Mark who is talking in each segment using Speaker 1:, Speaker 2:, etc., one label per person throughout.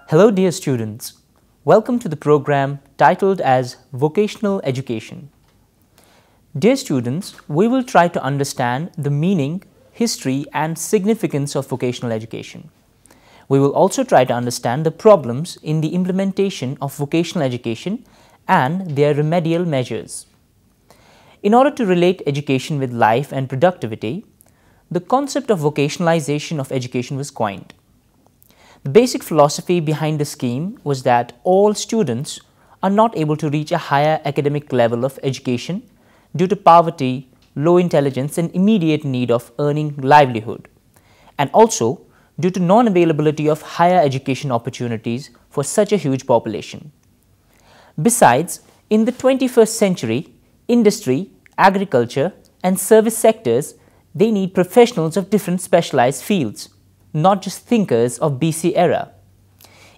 Speaker 1: Hello dear students, welcome to the program titled as Vocational Education. Dear students, we will try to understand the meaning, history and significance of vocational education. We will also try to understand the problems in the implementation of vocational education and their remedial measures. In order to relate education with life and productivity, the concept of vocationalization of education was coined. The basic philosophy behind the scheme was that all students are not able to reach a higher academic level of education due to poverty, low intelligence and immediate need of earning livelihood, and also due to non-availability of higher education opportunities for such a huge population. Besides, in the 21st century, industry, agriculture and service sectors, they need professionals of different specialized fields, not just thinkers of BC era.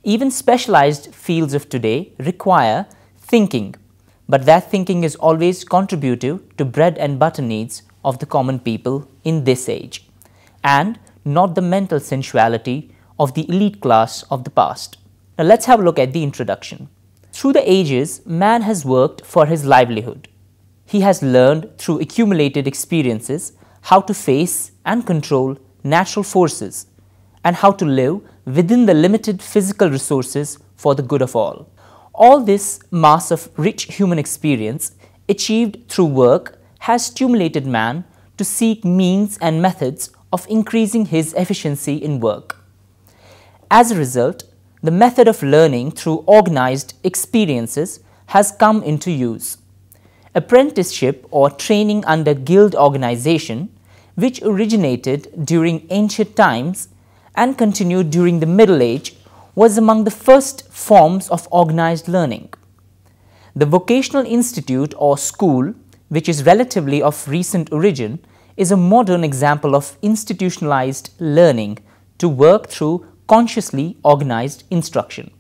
Speaker 1: Even specialized fields of today require thinking, but that thinking is always contributive to bread and butter needs of the common people in this age, and not the mental sensuality of the elite class of the past. Now let's have a look at the introduction. Through the ages, man has worked for his livelihood. He has learned through accumulated experiences how to face and control natural forces, and how to live within the limited physical resources for the good of all. All this mass of rich human experience achieved through work has stimulated man to seek means and methods of increasing his efficiency in work. As a result, the method of learning through organized experiences has come into use. Apprenticeship or training under guild organization, which originated during ancient times and continued during the Middle Age, was among the first forms of organized learning. The vocational institute or school, which is relatively of recent origin, is a modern example of institutionalized learning to work through consciously organized instruction.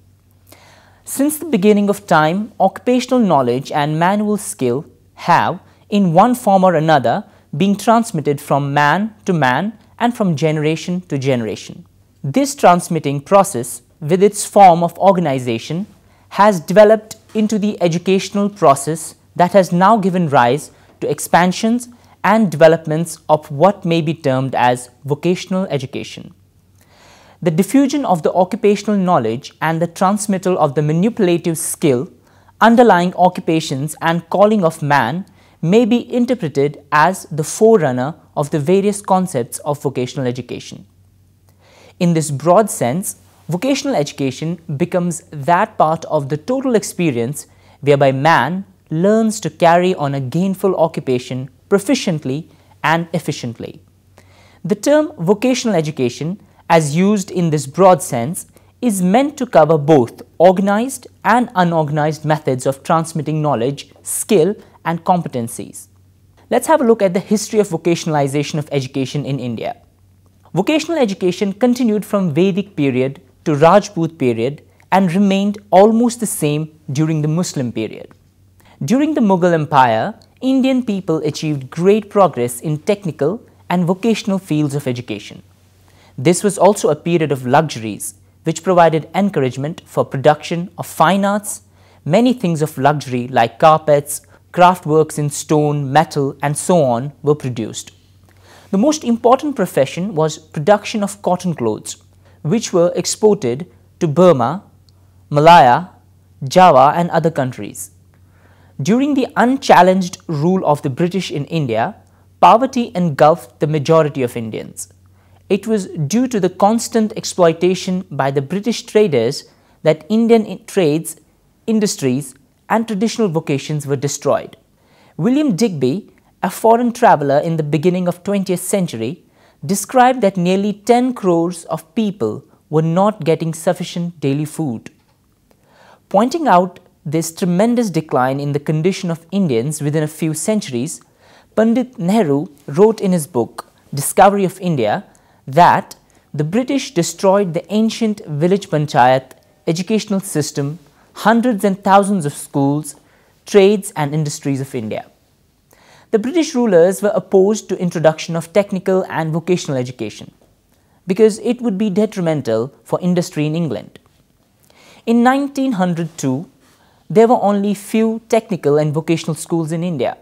Speaker 1: Since the beginning of time, occupational knowledge and manual skill have, in one form or another, been transmitted from man to man and from generation to generation. This transmitting process, with its form of organization, has developed into the educational process that has now given rise to expansions and developments of what may be termed as vocational education. The diffusion of the occupational knowledge and the transmittal of the manipulative skill underlying occupations and calling of man may be interpreted as the forerunner of the various concepts of vocational education. In this broad sense, vocational education becomes that part of the total experience whereby man learns to carry on a gainful occupation proficiently and efficiently. The term vocational education, as used in this broad sense, is meant to cover both organized and unorganized methods of transmitting knowledge, skill and competencies. Let's have a look at the history of vocationalization of education in India. Vocational education continued from Vedic period to Rajput period and remained almost the same during the Muslim period. During the Mughal Empire, Indian people achieved great progress in technical and vocational fields of education. This was also a period of luxuries, which provided encouragement for production of fine arts. Many things of luxury like carpets, craft works in stone, metal and so on were produced. The most important profession was production of cotton clothes, which were exported to Burma, Malaya, Java and other countries. During the unchallenged rule of the British in India, poverty engulfed the majority of Indians. It was due to the constant exploitation by the British traders that Indian trades, industries and traditional vocations were destroyed. William Digby, a foreign traveller in the beginning of 20th century, described that nearly 10 crores of people were not getting sufficient daily food. Pointing out this tremendous decline in the condition of Indians within a few centuries, Pandit Nehru wrote in his book, Discovery of India, that the British destroyed the ancient village panchayat educational system, hundreds and thousands of schools, trades and industries of India. The British rulers were opposed to introduction of technical and vocational education because it would be detrimental for industry in England. In 1902, there were only few technical and vocational schools in India.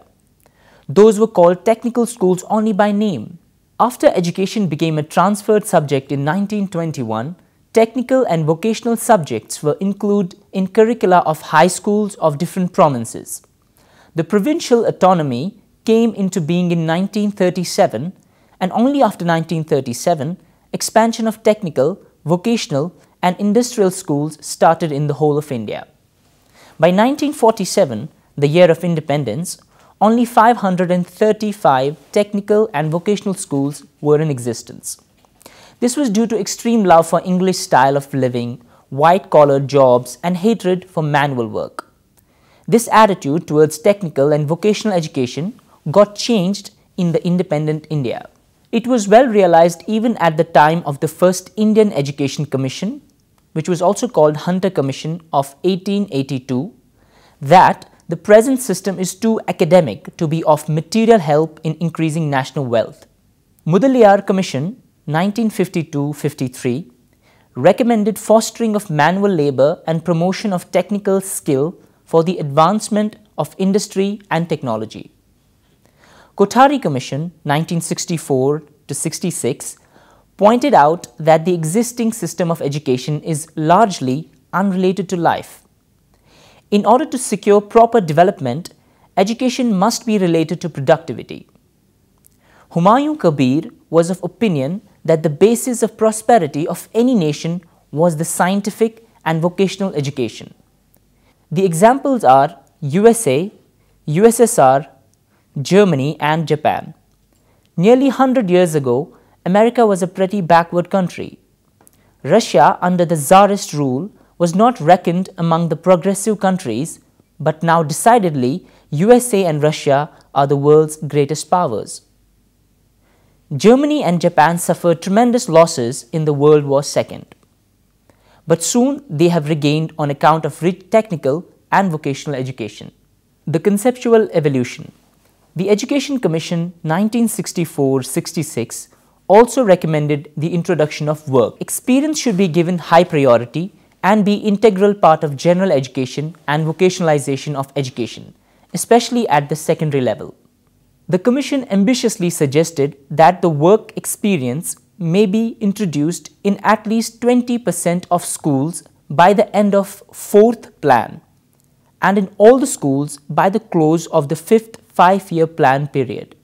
Speaker 1: Those were called technical schools only by name. After education became a transferred subject in 1921, technical and vocational subjects were included in curricula of high schools of different provinces. The provincial autonomy came into being in 1937, and only after 1937, expansion of technical, vocational and industrial schools started in the whole of India. By 1947, the year of independence, only 535 technical and vocational schools were in existence. This was due to extreme love for English style of living, white-collar jobs and hatred for manual work. This attitude towards technical and vocational education got changed in the independent India. It was well realized even at the time of the first Indian Education Commission, which was also called Hunter Commission of 1882, that the present system is too academic to be of material help in increasing national wealth. Mudaliar Commission 1952-53 recommended fostering of manual labor and promotion of technical skill for the advancement of industry and technology. Kothari Commission 1964-66 pointed out that the existing system of education is largely unrelated to life. In order to secure proper development, education must be related to productivity. Humayun Kabir was of opinion that the basis of prosperity of any nation was the scientific and vocational education. The examples are USA, USSR, Germany and Japan. Nearly 100 years ago, America was a pretty backward country. Russia under the Tsarist rule was not reckoned among the progressive countries, but now decidedly USA and Russia are the world's greatest powers. Germany and Japan suffered tremendous losses in the World War II, but soon they have regained on account of rich technical and vocational education. The conceptual evolution. The Education Commission 1964-66 also recommended the introduction of work. Experience should be given high priority and be integral part of general education and vocationalization of education, especially at the secondary level. The Commission ambitiously suggested that the work experience may be introduced in at least 20% of schools by the end of 4th plan and in all the schools by the close of the 5th 5-year plan period.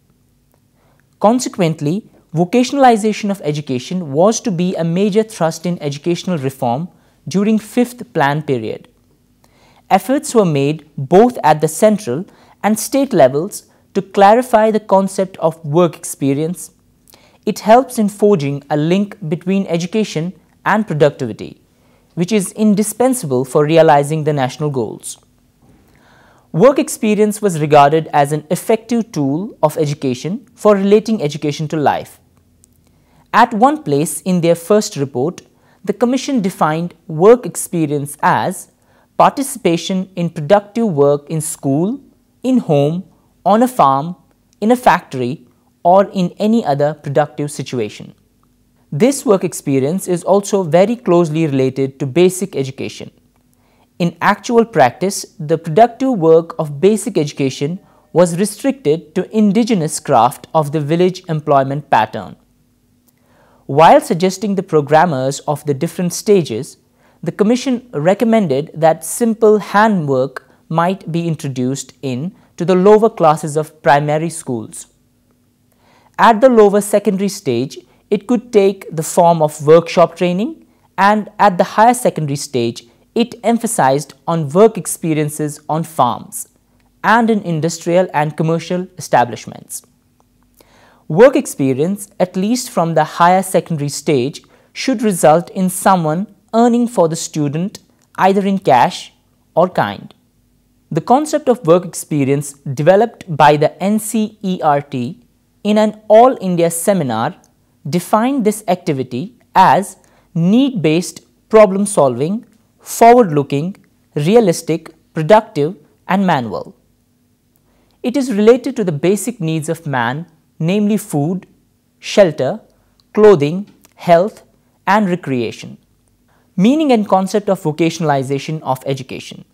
Speaker 1: Consequently, vocationalization of education was to be a major thrust in educational reform during 5th plan period. Efforts were made both at the central and state levels to clarify the concept of work experience. It helps in forging a link between education and productivity, which is indispensable for realizing the national goals. Work experience was regarded as an effective tool of education for relating education to life. At one place in their first report, the Commission defined work experience as participation in productive work in school, in home, on a farm, in a factory, or in any other productive situation. This work experience is also very closely related to basic education. In actual practice, the productive work of basic education was restricted to indigenous craft of the village employment pattern. While suggesting the programmers of the different stages, the Commission recommended that simple handwork might be introduced to the lower classes of primary schools. At the lower secondary stage, it could take the form of workshop training, and at the higher secondary stage, it emphasized on work experiences on farms and in industrial and commercial establishments. Work experience, at least from the higher secondary stage, should result in someone earning for the student either in cash or kind. The concept of work experience developed by the NCERT in an All India seminar defined this activity as need-based problem solving, forward-looking, realistic, productive and manual. It is related to the basic needs of man, namely food, shelter, clothing, health and recreation. Meaning and concept of vocationalization of education.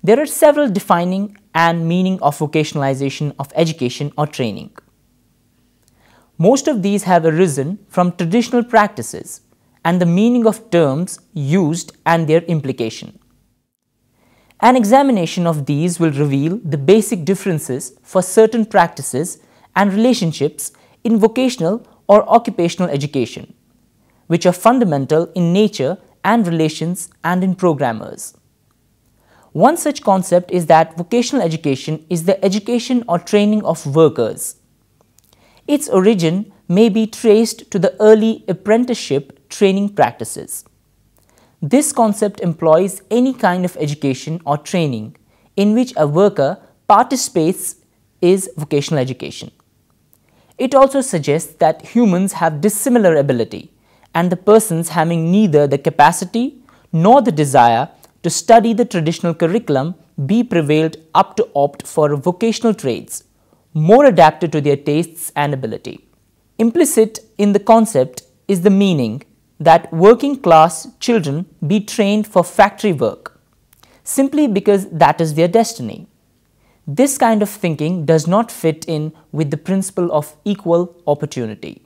Speaker 1: There are several defining and meaning of vocationalization of education or training. Most of these have arisen from traditional practices and the meaning of terms used and their implication. An examination of these will reveal the basic differences for certain practices and relationships in vocational or occupational education, which are fundamental in nature and relations and in programmers. One such concept is that vocational education is the education or training of workers. Its origin may be traced to the early apprenticeship training practices. This concept employs any kind of education or training in which a worker participates is vocational education. It also suggests that humans have dissimilar ability, and the persons having neither the capacity nor the desire to study the traditional curriculum be prevailed up to opt for vocational trades, more adapted to their tastes and ability. Implicit in the concept is the meaning that working class children be trained for factory work, simply because that is their destiny. This kind of thinking does not fit in with the principle of equal opportunity.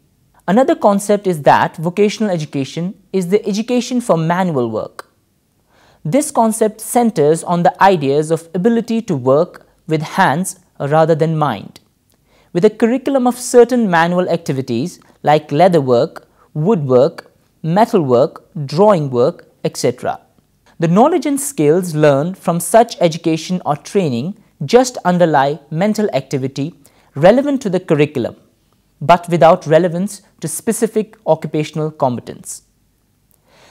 Speaker 1: Another concept is that vocational education is the education for manual work. This concept centers on the ideas of ability to work with hands rather than mind, with a curriculum of certain manual activities like leather work, woodwork, metal work, drawing work, etc. The knowledge and skills learned from such education or training just underlie mental activity relevant to the curriculum, but without relevance to specific occupational competence.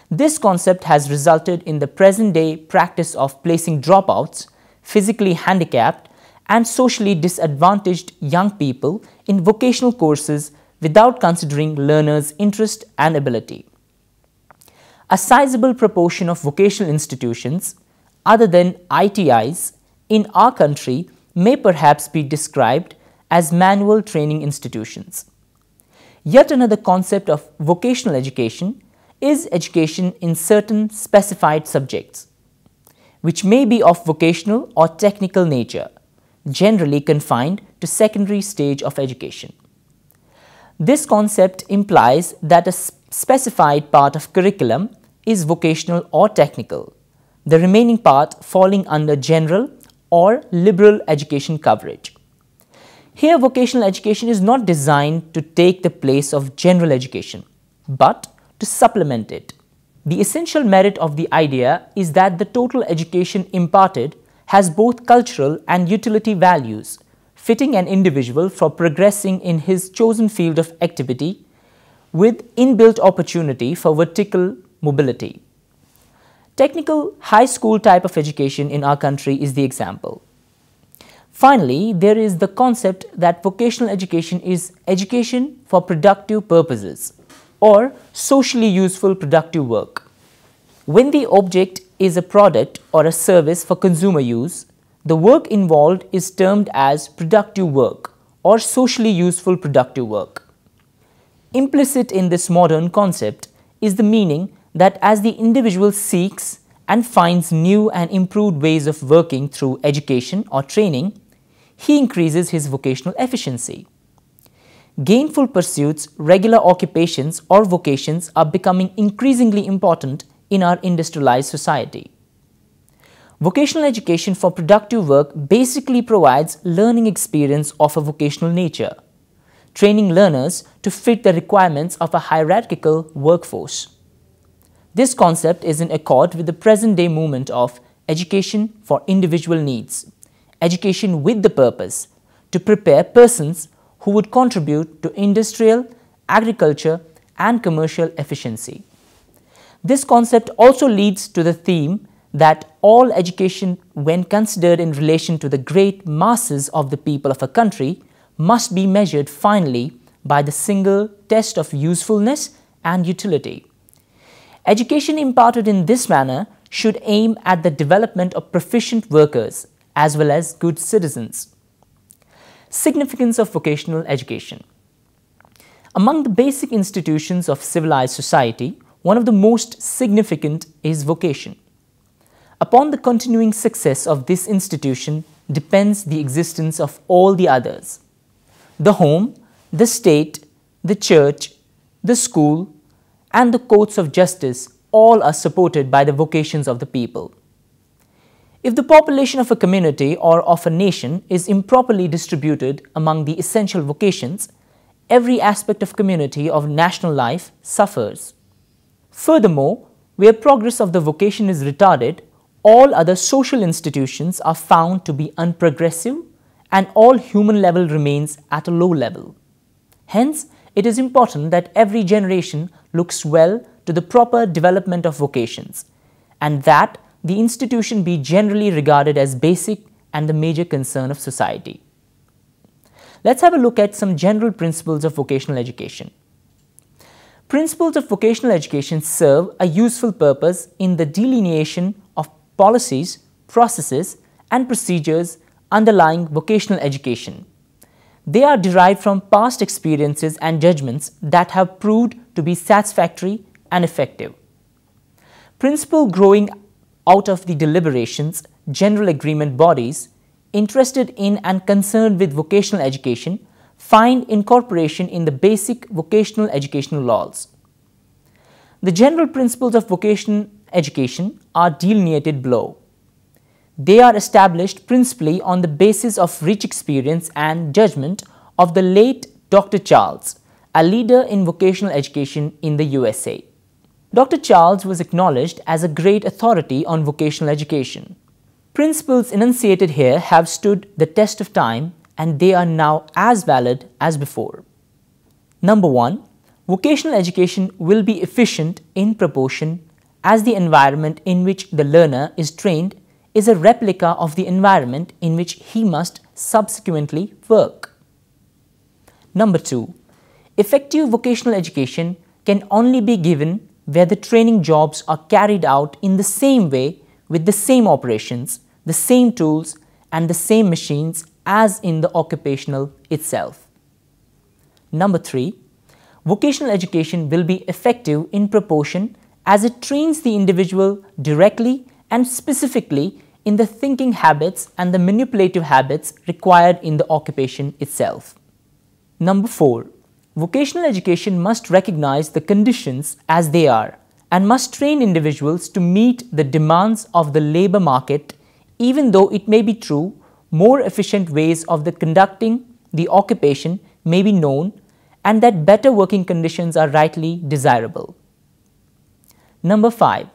Speaker 1: This concept has resulted in the present-day practice of placing dropouts, physically handicapped, and socially disadvantaged young people in vocational courses without considering learners' interest and ability. A sizable proportion of vocational institutions, other than ITIs, in our country may perhaps be described as manual training institutions. Yet another concept of vocational education is education in certain specified subjects, which may be of vocational or technical nature, generally confined to secondary stage of education. This concept implies that a specified part of curriculum is vocational or technical, the remaining part falling under general or liberal education coverage. Here, vocational education is not designed to take the place of general education, but to supplement it. The essential merit of the idea is that the total education imparted has both cultural and utility values, fitting an individual for progressing in his chosen field of activity with inbuilt opportunity for vertical mobility. Technical high school type of education in our country is the example. Finally, there is the concept that vocational education is education for productive purposes or socially useful productive work. When the object is a product or a service for consumer use, the work involved is termed as productive work or socially useful productive work. Implicit in this modern concept is the meaning that as the individual seeks and finds new and improved ways of working through education or training, he increases his vocational efficiency. Gainful pursuits, regular occupations or vocations are becoming increasingly important in our industrialized society. Vocational education for productive work basically provides learning experience of a vocational nature, training learners to fit the requirements of a hierarchical workforce. This concept is in accord with the present-day movement of education for individual needs, education with the purpose to prepare persons who would contribute to industrial, agriculture, and commercial efficiency. This concept also leads to the theme that all education, when considered in relation to the great masses of the people of a country, must be measured finally by the single test of usefulness and utility. Education imparted in this manner should aim at the development of proficient workers as well as good citizens. Significance of vocational education. Among the basic institutions of civilized society, One of the most significant is vocation. Upon the continuing success of this institution depends the existence of all the others. The home, the state, the church, the school, and the courts of justice all are supported by the vocations of the people. If the population of a community or of a nation is improperly distributed among the essential vocations, every aspect of community or national life suffers. Furthermore, where progress of the vocation is retarded, all other social institutions are found to be unprogressive and all human level remains at a low level. Hence, it is important that every generation looks well to the proper development of vocations and that the institution be generally regarded as basic and the major concern of society. Let's have a look at some general principles of vocational education. Principles of vocational education serve a useful purpose in the delineation of policies, processes, and procedures underlying vocational education. They are derived from past experiences and judgments that have proved to be satisfactory and effective. Principle growing out of the deliberations, general agreement bodies interested in and concerned with vocational education find incorporation in the basic vocational educational laws. The general principles of vocational education are delineated below. They are established principally on the basis of rich experience and judgment of the late Dr. Charles, a leader in vocational education in the USA. Dr. Charles was acknowledged as a great authority on vocational education. Principles enunciated here have stood the test of time and they are now as valid as before. Number 1. Vocational education will be efficient in proportion as the environment in which the learner is trained is a replica of the environment in which he must subsequently work. Number 2. Effective vocational education can only be given where the training jobs are carried out in the same way with the same operations, the same tools and the same machines as in the occupational itself. Number 3. Vocational education will be effective in proportion as it trains the individual directly and specifically in the thinking habits and the manipulative habits required in the occupation itself. Number 4. Vocational education must recognize the conditions as they are and must train individuals to meet the demands of the labor market, even though it may be true more efficient ways of conducting the occupation may be known and that better working conditions are rightly desirable. Number 5.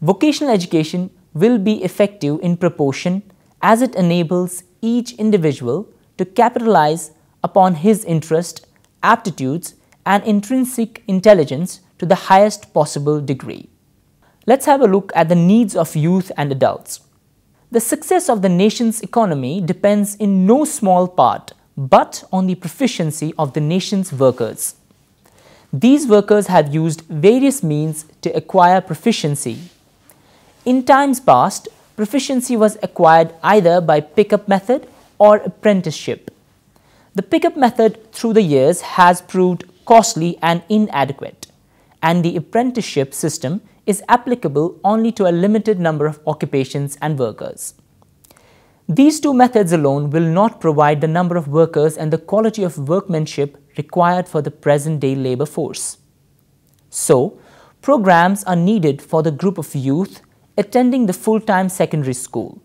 Speaker 1: Vocational education will be effective in proportion as it enables each individual to capitalize upon his interest, aptitudes, and intrinsic intelligence to the highest possible degree. Let's have a look at the needs of youth and adults. The success of the nation's economy depends in no small part but on the proficiency of the nation's workers. These workers have used various means to acquire proficiency. In times past, proficiency was acquired either by pickup method or apprenticeship. The pickup method through the years has proved costly and inadequate, and the apprenticeship system is applicable only to a limited number of occupations and workers. These two methods alone will not provide the number of workers and the quality of workmanship required for the present-day labor force. So, programs are needed for the group of youth attending the full-time secondary school.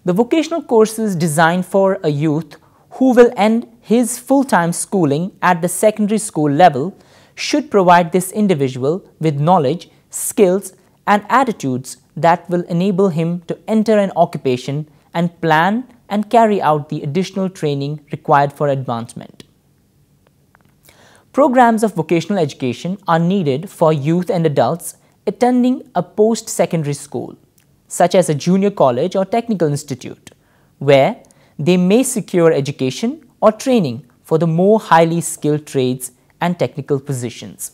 Speaker 1: The vocational courses designed for a youth who will end his full-time schooling at the secondary school level should provide this individual with knowledge, skills, and attitudes that will enable him to enter an occupation and plan and carry out the additional training required for advancement. Programs of vocational education are needed for youth and adults attending a post-secondary school, such as a junior college or technical institute, where they may secure education or training for the more highly skilled trades and technical positions.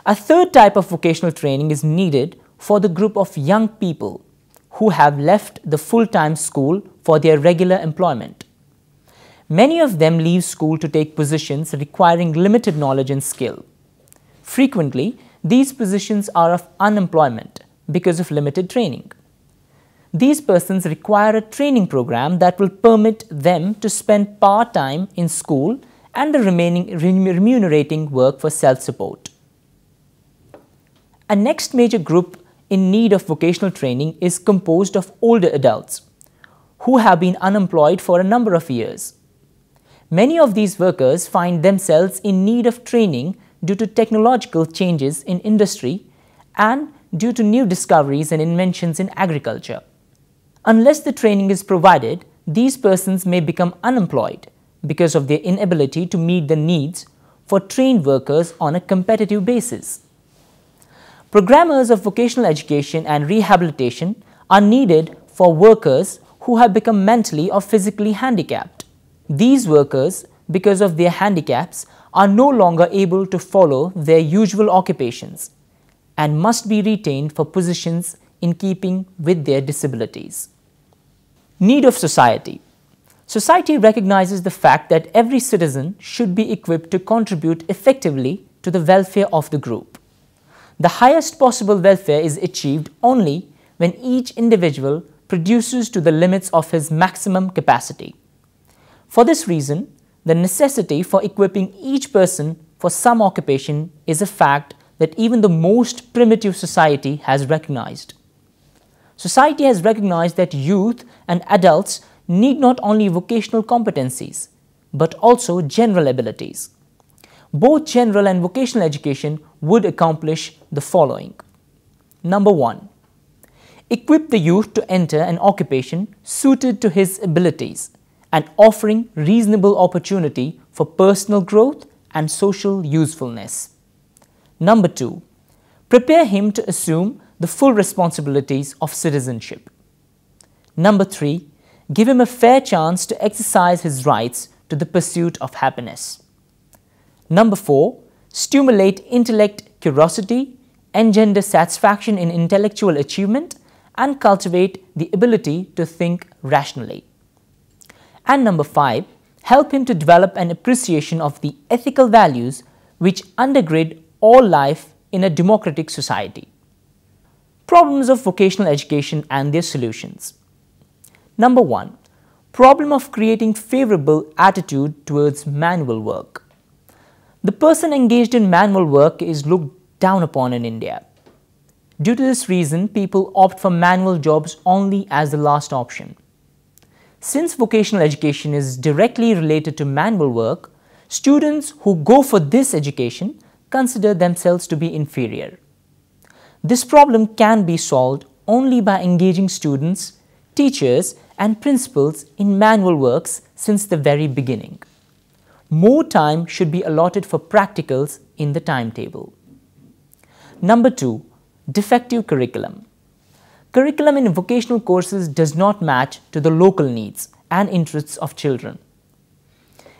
Speaker 1: A third type of vocational training is needed for the group of young people who have left the full-time school for their regular employment. Many of them leave school to take positions requiring limited knowledge and skill. Frequently, these positions are of unemployment because of limited training. These persons require a training program that will permit them to spend part-time in school and the remaining remunerating work for self-support. A next major group in need of vocational training is composed of older adults who have been unemployed for a number of years. Many of these workers find themselves in need of training due to technological changes in industry and due to new discoveries and inventions in agriculture. Unless the training is provided, these persons may become unemployed because of their inability to meet the needs for trained workers on a competitive basis. Programmers of vocational education and rehabilitation are needed for workers who have become mentally or physically handicapped. These workers, because of their handicaps, are no longer able to follow their usual occupations and must be retained for positions in keeping with their disabilities. Need of society. Society recognizes the fact that every citizen should be equipped to contribute effectively to the welfare of the group. The highest possible welfare is achieved only when each individual produces to the limits of his maximum capacity. For this reason, the necessity for equipping each person for some occupation is a fact that even the most primitive society has recognized. Society has recognized that youth and adults need not only vocational competencies, but also general abilities. Both general and vocational education would accomplish the following. Number 1. Equip the youth to enter an occupation suited to his abilities and offering reasonable opportunity for personal growth and social usefulness. Number 2. Prepare him to assume the full responsibilities of citizenship. Number 3. Give him a fair chance to exercise his rights to the pursuit of happiness. Number 4. Stimulate intellect curiosity, engender satisfaction in intellectual achievement, and cultivate the ability to think rationally. And number 5. Help him to develop an appreciation of the ethical values which undergird all life in a democratic society. Problems of vocational education and their solutions. Number 1. Problem of creating favorable attitude towards manual work. The person engaged in manual work is looked down upon in India. Due to this reason, people opt for manual jobs only as the last option. Since vocational education is directly related to manual work, students who go for this education consider themselves to be inferior. This problem can be solved only by engaging students, teachers, and principals in manual works since the very beginning. More time should be allotted for practicals in the timetable. Number 2. Defective curriculum. Curriculum in vocational courses does not match to the local needs and interests of children.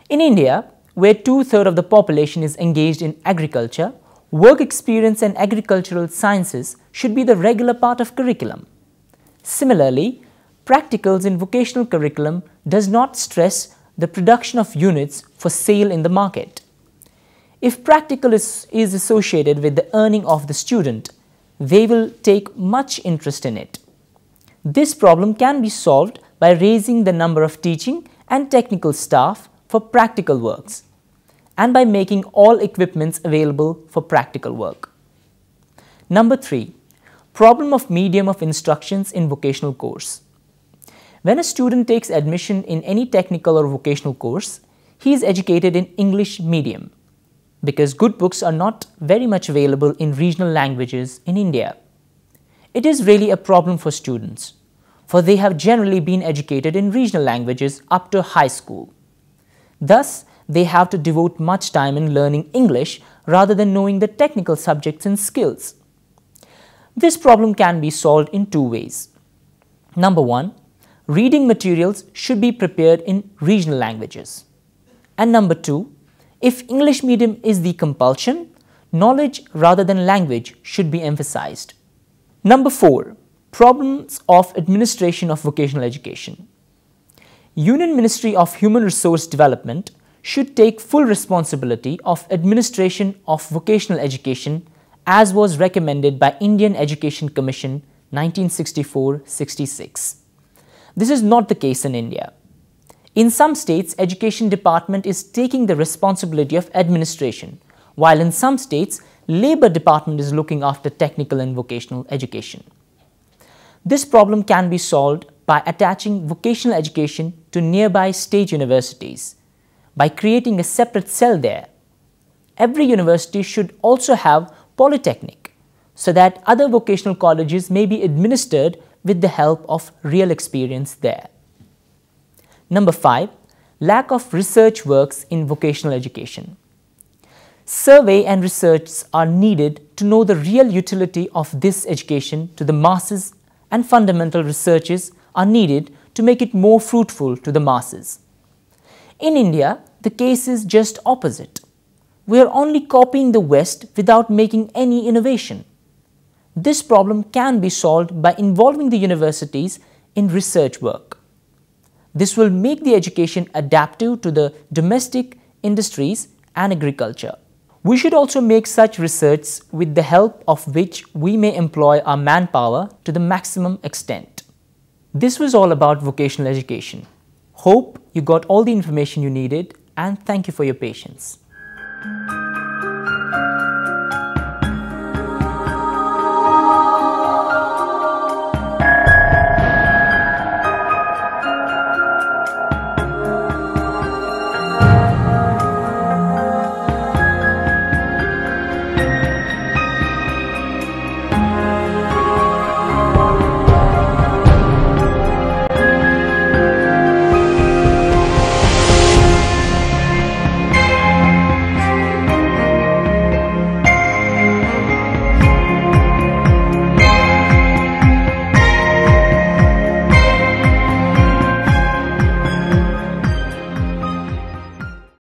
Speaker 1: In India, where 2/3 of the population is engaged in agriculture, work experience and agricultural sciences should be the regular part of curriculum. Similarly, practicals in vocational curriculum does not stress the production of units for sale in the market. If practical is associated with the earning of the student, they will take much interest in it. This problem can be solved by raising the number of teaching and technical staff for practical works and by making all equipments available for practical work. Number 3. Problem of medium of instructions in vocational course. When a student takes admission in any technical or vocational course, he is educated in English medium because good books are not very much available in regional languages in India. It is really a problem for students, for they have generally been educated in regional languages up to high school. Thus, they have to devote much time in learning English rather than knowing the technical subjects and skills. This problem can be solved in 2 ways. Number 1. Reading materials should be prepared in regional languages. And number 2. If English medium is the compulsion, knowledge rather than language should be emphasized. Number 4. Problems of administration of vocational education. Union Ministry of Human Resource Development should take full responsibility of administration of vocational education as was recommended by Indian Education Commission 1964-66. This is not the case in India. In some states, Education Department is taking the responsibility of administration, while in some states, Labour Department is looking after technical and vocational education. This problem can be solved by attaching vocational education to nearby state universities, by creating a separate cell there. Every university should also have polytechnic, so that other vocational colleges may be administered with the help of real experience there. Number 5. Lack of research works in vocational education. Survey and research are needed to know the real utility of this education to the masses, and fundamental researches are needed to make it more fruitful to the masses. In India, the case is just opposite. We are only copying the West without making any innovation. This problem can be solved by involving the universities in research work. This will make the education adaptive to the domestic industries and agriculture. We should also make such research with the help of which we may employ our manpower to the maximum extent. This was all about vocational education. Hope you got all the information you needed, and thank you for your patience.